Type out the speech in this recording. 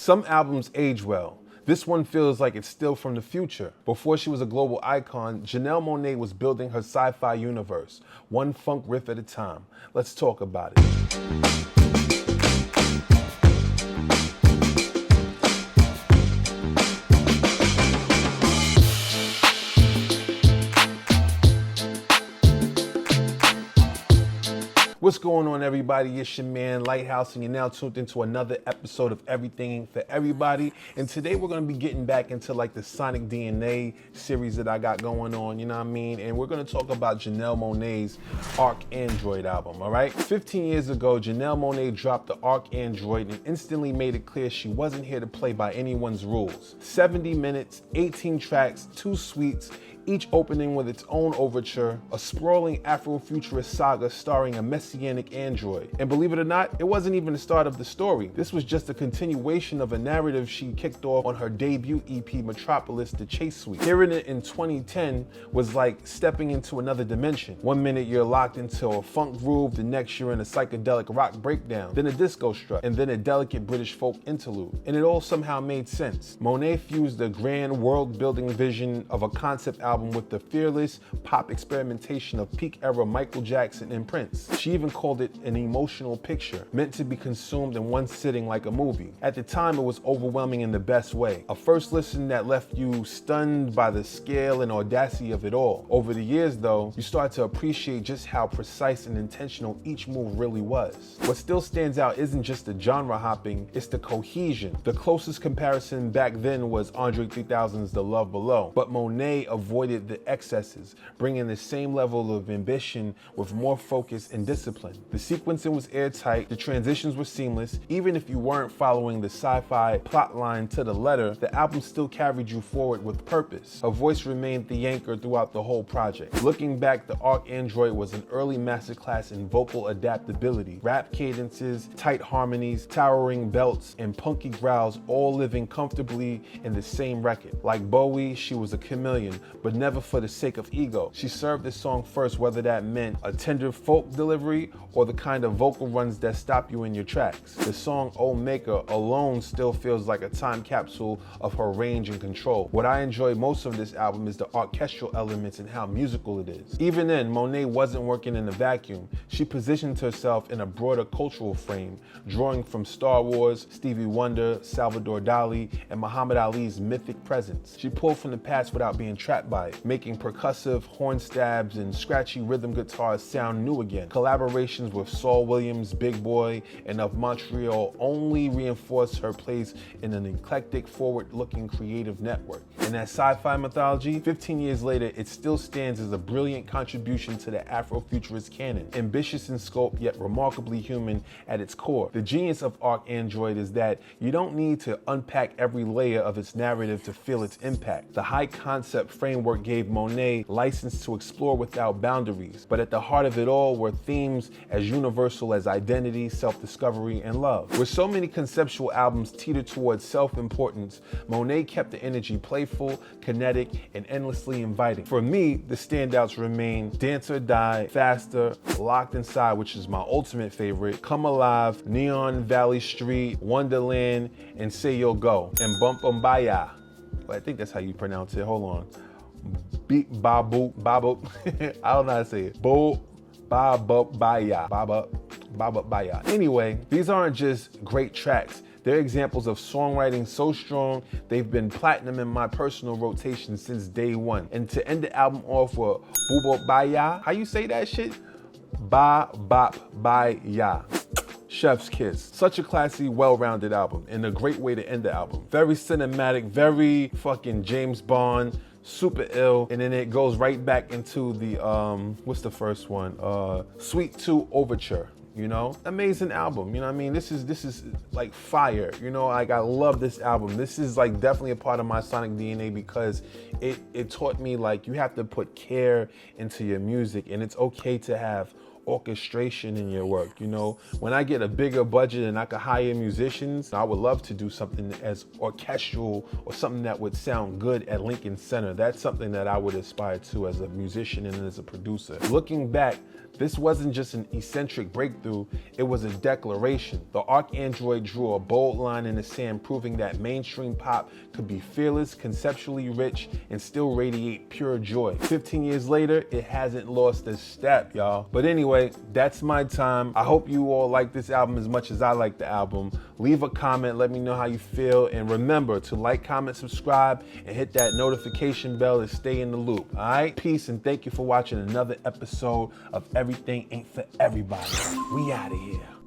Some albums age well. This one feels like it's still from the future. Before she was a global icon, Janelle Monáe was building her sci-fi universe, one funk riff at a time. Let's talk about it. What's going on, everybody? It's your man Lighthouse, and you're now tuned into another episode of Everything for Everybody. And today we're going to be getting back into like the Sonic DNA series that I got going on, you know what I mean? And we're going to talk about Janelle Monáe's Archandroid album, all right? 15 years ago, Janelle Monáe dropped the Archandroid and instantly made it clear she wasn't here to play by anyone's rules. 70 minutes, 18 tracks, 2 suites, each opening with its own overture, a sprawling Afrofuturist saga starring a messianic android. And believe it or not, it wasn't even the start of the story. This was just a continuation of a narrative she kicked off on her debut EP, Metropolis, The Chase Suite. Hearing it in 2010 was like stepping into another dimension. One minute you're locked into a funk groove, the next you're in a psychedelic rock breakdown, then a disco strut, and then a delicate British folk interlude. And it all somehow made sense. Monáe fused the grand world-building vision of a concept album with the fearless pop experimentation of peak era Michael Jackson and Prince. She even called it an emotional picture, meant to be consumed in one sitting like a movie. At the time, it was overwhelming in the best way. A first listen that left you stunned by the scale and audacity of it all. Over the years, though, you start to appreciate just how precise and intentional each move really was. What still stands out isn't just the genre hopping, it's the cohesion. The closest comparison back then was Andre 3000's The Love Below, but Monáe avoided the excesses, bringing the same level of ambition with more focus and discipline. The sequencing was airtight, the transitions were seamless. Even if you weren't following the sci-fi plotline to the letter, the album still carried you forward with purpose. Her voice remained the anchor throughout the whole project. Looking back, the Archandroid was an early masterclass in vocal adaptability. Rap cadences, tight harmonies, towering belts, and punky growls all living comfortably in the same record. Like Bowie, she was a chameleon, but never for the sake of ego. She served the song first, whether that meant a tender folk delivery or the kind of vocal runs that stop you in your tracks. The song Oh Maker alone still feels like a time capsule of her range and control. What I enjoy most of this album is the orchestral elements and how musical it is. Even then, Monáe wasn't working in a vacuum. She positioned herself in a broader cultural frame, drawing from Star Wars, Stevie Wonder, Salvador Dali, and Muhammad Ali's mythic presence. She pulled from the past without being trapped by it, making percussive horn stabs and scratchy rhythm guitars sound new again. Collaborations with Saul Williams, Big Boy, and of Montreal only reinforced her place in an eclectic, forward-looking creative network. And that sci-fi mythology, 15 years later, it still stands as a brilliant contribution to the Afrofuturist canon. Ambitious in scope, yet remarkably human at its core. The genius of Archandroid is that you don't need to unpack every layer of its narrative to feel its impact. The high concept framework gave Monáe license to explore without boundaries, but at the heart of it all were themes as universal as identity, self-discovery, and love. With so many conceptual albums teeter towards self-importance, Monáe kept the energy playful, kinetic, and endlessly inviting. For me, the standouts remain Dance or Die, Faster, Locked Inside, which is my ultimate favorite, Come Alive, Neon Valley Street, Wonderland, and Say You'll Go, and Bump Baya. I think that's how you pronounce it. Hold on. Beat Babu. I don't know how to say it. Bo Baba Baya. Baba Baya. Anyway, these aren't just great tracks. They're examples of songwriting so strong, they've been platinum in my personal rotation since day one. And to end the album off with Bubo Baya, how you say that shit? Ba Bop Baya. Chef's kiss. Such a classy, well-rounded album and a great way to end the album. Very cinematic, very fucking James Bond, super ill, and then it goes right back into the, what's the first one? Suite 2 Overture. You know, amazing album. You know what I mean? This is like fire. You know, like I love this album. This is like definitely a part of my sonic DNA because it taught me like you have to put care into your music, and it's okay to have orchestration in your work. You know, when I get a bigger budget and I could hire musicians, I would love to do something as orchestral or something that would sound good at Lincoln Center. That's something that I would aspire to as a musician and as a producer. Looking back, This wasn't just an eccentric breakthrough, it was a declaration. The Archandroid drew a bold line in the sand, proving that mainstream pop could be fearless, conceptually rich, and still radiate pure joy. 15 years later, it hasn't lost a step, y'all. But anyway, that's my time. I hope you all like this album as much as I like the album. Leave a comment, let me know how you feel, and remember to like, comment, subscribe, and hit that notification bell to stay in the loop, all right? Peace, and thank you for watching another episode of Everything Ain't For Everybody. We out of here.